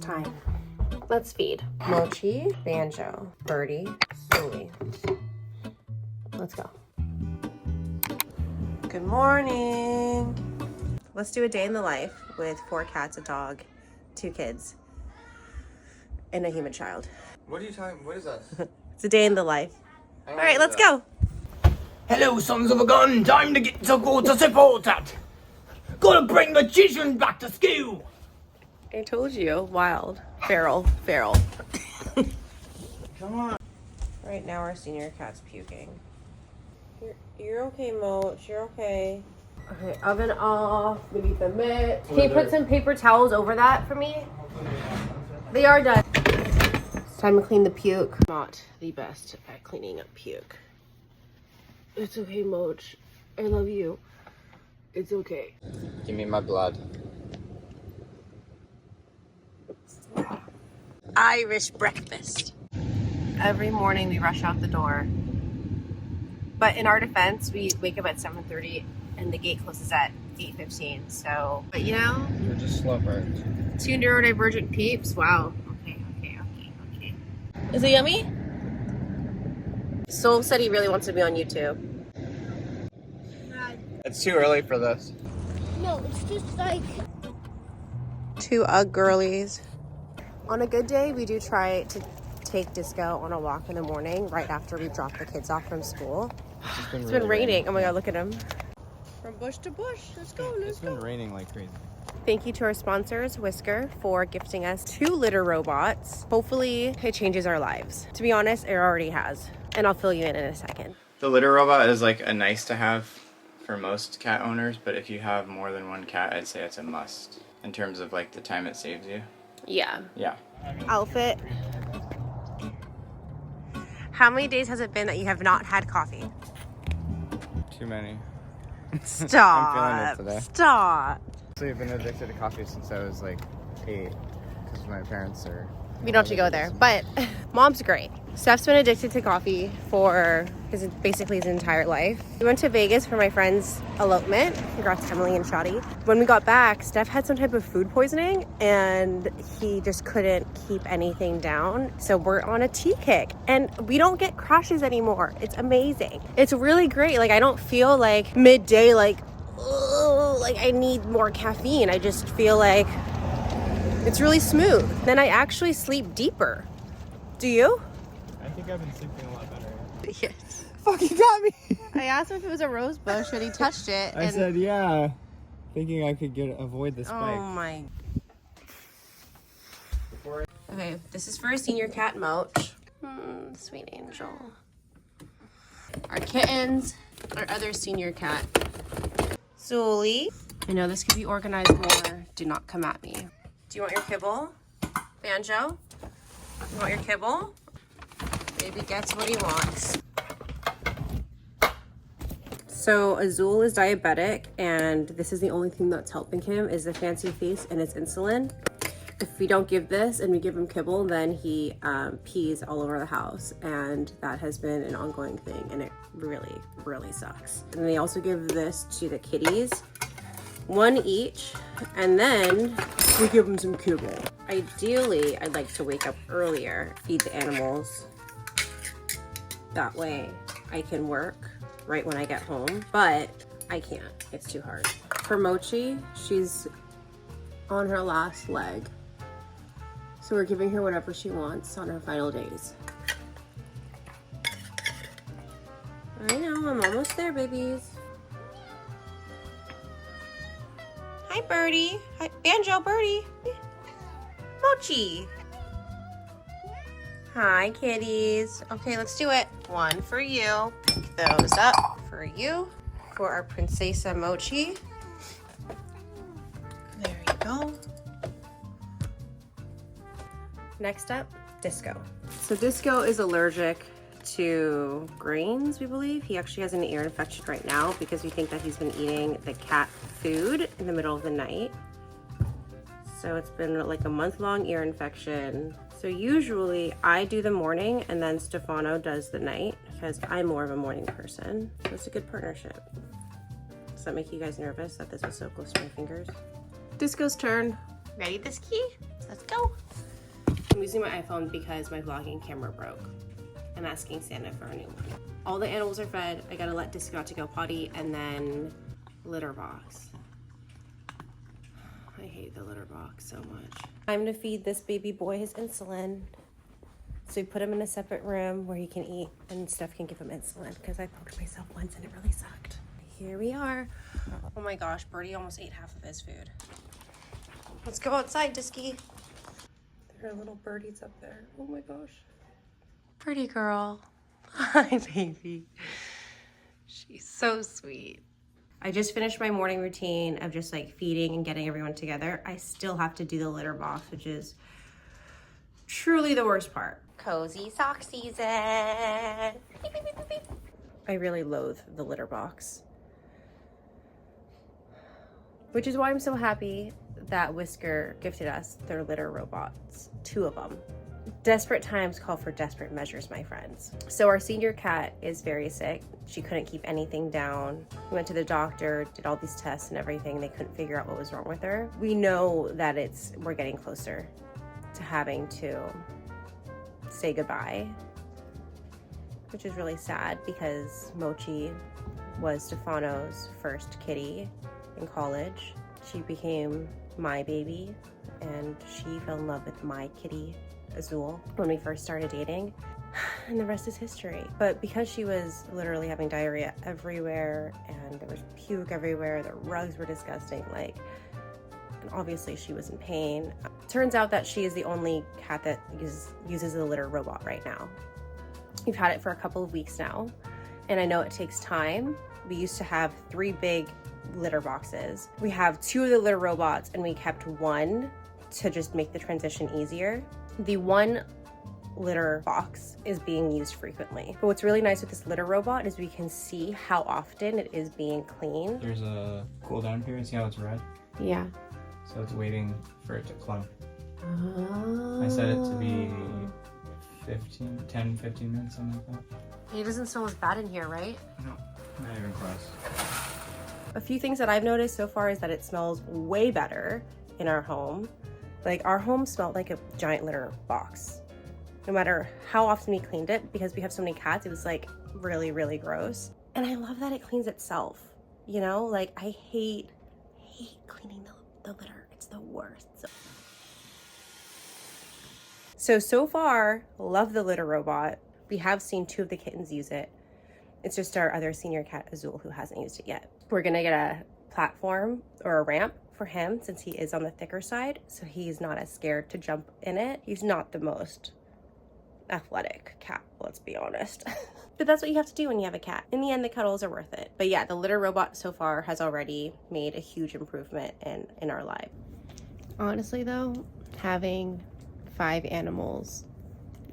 time. Let's feed. Mochi, Banjo, Birdie, Sully. Let's go. Good morning. Let's do a day in the life with 4 cats, a dog, 2 kids, and a human child. What are you talking? What is us? It's a day in the life. All right, let's go. Hello, sons of a gun. Time to get to go to support that. Gotta bring the children back to school. I told you, wild, feral. Come on. Right now, our senior cat's puking. You're okay, Moch. You're okay. Okay, oven off. We need the mitt. Can you put some paper towels over that for me? They are done. It's time to clean the puke. Not the best at cleaning up puke. It's okay, Moch. I love you. It's okay. Give me my blood. Irish breakfast. Every morning we rush out the door. But in our defense, we wake up at 7:30 and the gate closes at 8:15. So, but you know, You're just slow birds. 2 neurodivergent peeps. Wow. Okay. Is it yummy? Soul said he really wants to be on YouTube. It's too early for this. No, it's just like 2 Ugg girlies. On a good day, we do try to take Disco on a walk in the morning right after we drop the kids off from school. It's been raining. Oh my god, look at him. From bush to bush. Let's go. It's been raining like crazy. Thank you to our sponsors, Whisker, for gifting us 2 litter robots. Hopefully, it changes our lives. To be honest, it already has. And I'll fill you in a second. The litter robot is like a nice to have for most cat owners, but if you have more than 1 cat, I'd say it's a must in terms of like the time it saves you. Yeah. Yeah. Outfit. How many days has it been that you have not had coffee? Too many. Stop. I'm feeling it today. Stop. I've been addicted to coffee since I was like 8 because my parents are... We don't have to go there, but mom's great. Steph's been addicted to coffee for basically his entire life. We went to Vegas for my friend's elopement. Congrats to Emily and Shadi. When we got back, Steph had some type of food poisoning and he just couldn't keep anything down. So we're on a tea kick and we don't get crashes anymore. It's amazing. It's really great. Like I don't feel like midday like, oh, like I need more caffeine. I just feel like it's really smooth. Then I actually sleep deeper. Do you? I think I've been sleeping a lot better. Yes. Fuck, you got me! I asked him if it was a rose bush and he touched it. I said yeah, thinking I could avoid the spike. Oh my. Okay, this is for a senior cat, Moch. Sweet angel. Our kittens, our other senior cat, Sully. I know this could be organized more. Do not come at me. Do you want your kibble, Banjo? You want your kibble? Baby gets what he wants. So Azul is diabetic, and this is the only thing that's helping him is the fancy face and his insulin. If we don't give this and we give him kibble, then he pees all over the house, and that has been an ongoing thing, and it really, really sucks. And they also give this to the kitties, 1 each, and then we give them some kibble. Ideally, I'd like to wake up earlier, feed the animals. That way I can work right when I get home, but I can't. It's too hard. For Mochi, she's on her last leg. So we're giving her whatever she wants on her final days. I know, I'm almost there, babies. Hi, Birdie. Hi, Banjo, Birdie. Mochi. Hi, kitties. Okay, let's do it. 1 for you. Pick those up for you. For our Princesa Mochi. There you go. Next up, Disco. So Disco is allergic to grains, we believe. He actually has an ear infection right now because we think that he's been eating the cat food in the middle of the night. So it's been like a month-long ear infection. So usually I do the morning and then Stefano does the night because I'm more of a morning person. So it's a good partnership. Does that make you guys nervous that this was so close to my fingers? Disco's turn. Ready this key? Let's go. I'm using my iPhone because my vlogging camera broke. I'm asking Santa for a new one. All the animals are fed. I gotta let Disco out to go potty, and then litter box. I hate the litter box so much. Time to feed this baby boy his insulin. So we put him in a separate room where he can eat and Steph can give him insulin because I poked myself once and it really sucked. Here we are. Oh my gosh, Birdie almost ate half of his food. Let's go outside, Disky. There are little birdies up there. Oh my gosh. Pretty girl. Hi, baby. She's so sweet. I just finished my morning routine of just like feeding and getting everyone together. I still have to do the litter box, which is truly the worst part. Cozy sock season. Beep, beep, beep, beep. I really loathe the litter box. Which is why I'm so happy that Whisker gifted us their litter robots, 2 of them. Desperate times call for desperate measures, my friends. So our senior cat is very sick. She couldn't keep anything down. We went to the doctor, did all these tests and everything. They couldn't figure out what was wrong with her. We know that we're getting closer to having to say goodbye, which is really sad because Mochi was Stefano's first kitty in college. She became my baby and she fell in love with my kitty Azul when we first started dating, and the rest is history. But because she was literally having diarrhea everywhere and there was puke everywhere, the rugs were disgusting, like, and obviously she was in pain. Turns out that she is the only cat that uses a litter robot right now. We've had it for a couple of weeks now, and I know it takes time. We used to have 3 big litter boxes. We have 2 of the litter robots, and we kept 1 to just make the transition easier. The 1 litter box is being used frequently. But what's really nice with this litter robot is we can see how often it is being cleaned. There's a cool down period. See how it's red? Yeah. So it's waiting for it to clump. Oh. I set it to be 10, 15 minutes, something like that. It doesn't smell as bad in here, right? No, not even close. A few things that I've noticed so far is that it smells way better in our home. Like, our home smelled like a giant litter box. No matter how often we cleaned it, because we have so many cats, it was like really, really gross. And I love that it cleans itself. You know, like, I hate cleaning the litter. It's the worst. So far, love the litter robot. We have seen 2 of the kittens use it. It's just our other senior cat, Azul, who hasn't used it yet. We're gonna get a platform or a ramp for him since he is on the thicker side, so he's not as scared to jump in it. He's not the most athletic cat, let's be honest. But that's what you have to do when you have a cat. In the end, the cuddles are worth it. But yeah, the litter robot so far has already made a huge improvement in our life. Honestly though, having 5 animals,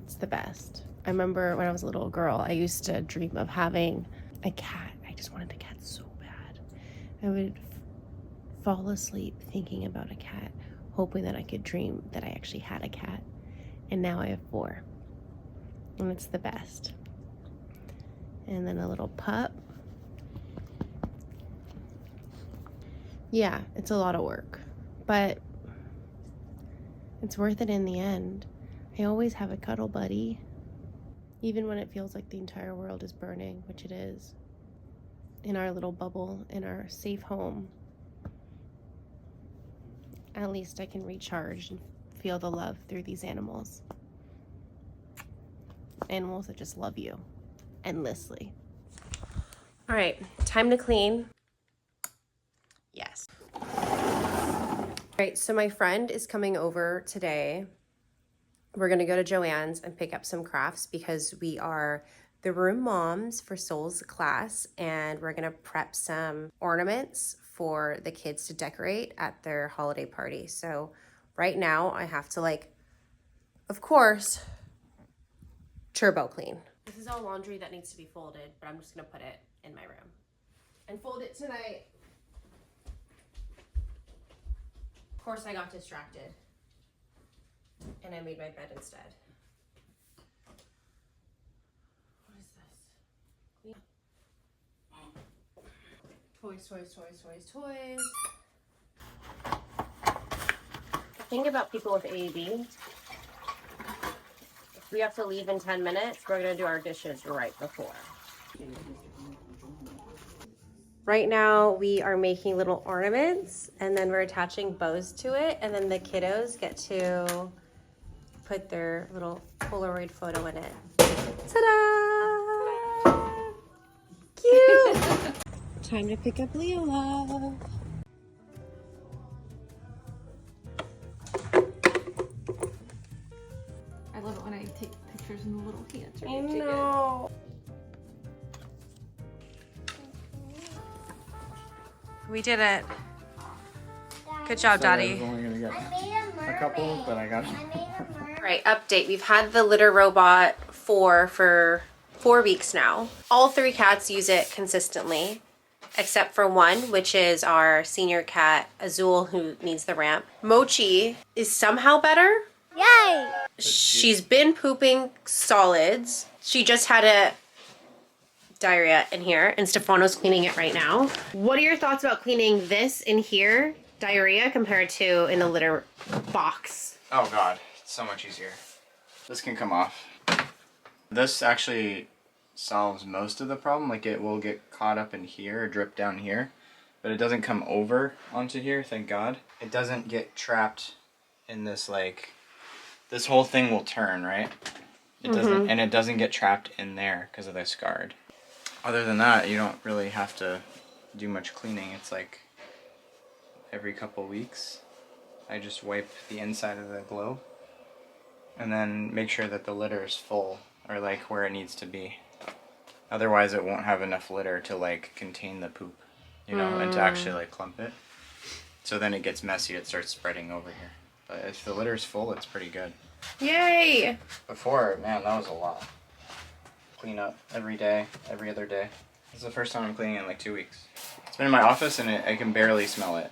it's the best. I remember when I was a little girl, I used to dream of having a cat. I just wanted a cat so bad. I would fall asleep thinking about a cat, hoping that I could dream that I actually had a cat. And now I have 4. And it's the best. And then a little pup. Yeah, it's a lot of work, but it's worth it in the end. I always have a cuddle buddy, even when it feels like the entire world is burning, which it is. In our little bubble, in our safe home, at least I can recharge and feel the love through these animals. Animals that just love you endlessly. All right, time to clean. Yes. All right, so my friend is coming over today. We're gonna go to Joann's and pick up some crafts because we are the room moms for Soul's class, and we're gonna prep some ornaments for the kids to decorate at their holiday party. So right now I have to, like, of course, turbo clean. This is all laundry that needs to be folded, but I'm just gonna put it in my room and fold it tonight. Of course I got distracted and I made my bed instead. What is this? Toys, toys, toys, toys, toys. think about people with AED. If we have to leave in 10 minutes, we're gonna do our dishes right before. Right now we are making little ornaments and then we're attaching bows to it, and then the kiddos get to put their little Polaroid photo in it. Ta-da! Cute! Time to pick up Leo Love. I love it when I take pictures in the little hands. I know. We did it. Good job, Daddy. I was only gonna get I made a couple, but I got I made a mermaid. Right, update. We've had the litter robot for 4 weeks now. All 3 cats use it consistently, except for one, which is our senior cat, Azul, who needs the ramp. Mochi is somehow better. Yay! She's been pooping solids. She just had a diarrhea in here, and Stefano's cleaning it right now. What are your thoughts about cleaning this in here, diarrhea, compared to in the litter box? Oh god, it's so much easier. This can come off. This actually solves most of the problem. Like, it will get caught up in here or drip down here, but it doesn't come over onto here, thank god. It doesn't get trapped in this, like, this whole thing will turn, right? It doesn't, and it doesn't get trapped in there because of the scarred. Other than that, you don't really have to do much cleaning. It's like every couple weeks I just wipe the inside of the globe and then make sure that the litter is full, or like where it needs to be. Otherwise it won't have enough litter to like contain the poop, you know, and to actually like clump it. So then it gets messy, it starts spreading over here. But if the litter is full, it's pretty good. Yay! Before, man, that was a lot. Clean up every day, every other day. This is the first time I'm cleaning in like 2 weeks. It's been in my office and I can barely smell it.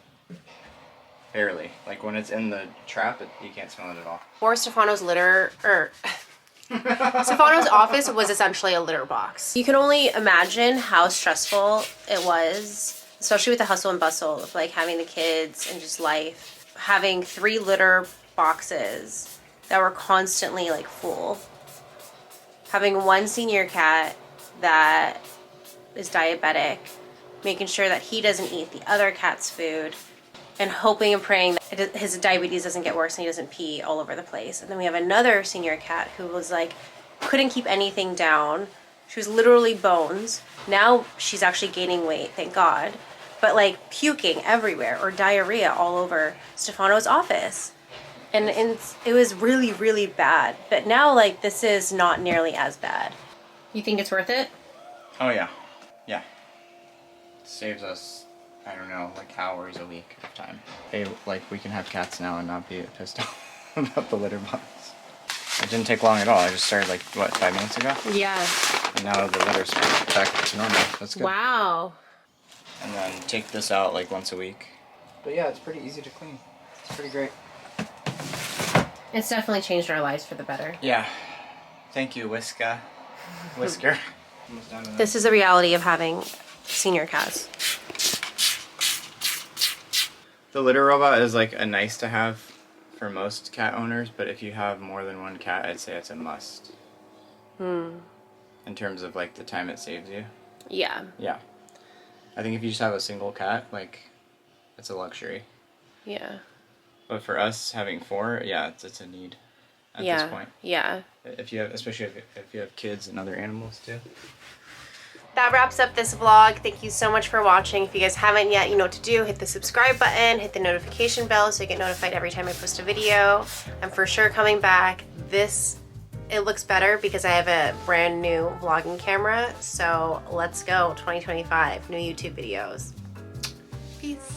Barely. Like when it's in the trap, you can't smell it at all. For Stefano's litter, or Stefano's office was essentially a litter box. You can only imagine how stressful it was, especially with the hustle and bustle of like having the kids and just life. Having 3 litter boxes that were constantly like full. Having one senior cat that is diabetic, making sure that he doesn't eat the other cat's food, and hoping and praying that his diabetes doesn't get worse and he doesn't pee all over the place. And then we have another senior cat who was like, couldn't keep anything down. She was literally bones. Now she's actually gaining weight, thank God. But like puking everywhere or diarrhea all over Stefano's office. And it was really, really bad. But now, like, this is not nearly as bad. You think it's worth it? Oh yeah. Yeah. It saves us, I don't know, like hours a week of time. Hey, like we can have cats now and not be pissed off about the litter box. It didn't take long at all. I just started like, what, 5 minutes ago? Yeah. And now the litter's back to normal. That's good. Wow. And then take this out like once a week. But yeah, it's pretty easy to clean. It's pretty great. It's definitely changed our lives for the better. Yeah. Thank you, Whisker. Almost done with This is the reality of having senior cats. The litter robot is like a nice to have for most cat owners, but if you have more than one cat, I'd say it's a must. In terms of like the time it saves you. Yeah. Yeah. I think if you just have a single cat, like, it's a luxury. Yeah. But for us, having 4, yeah, it's a need at this point. Yeah. If you have, especially if you have kids and other animals too. That wraps up this vlog. Thank you so much for watching. If you guys haven't yet, you know what to do. Hit the subscribe button, hit the notification bell so you get notified every time I post a video. I'm for sure coming back. It looks better because I have a brand new vlogging camera. So let's go, 2025, new YouTube videos. Peace.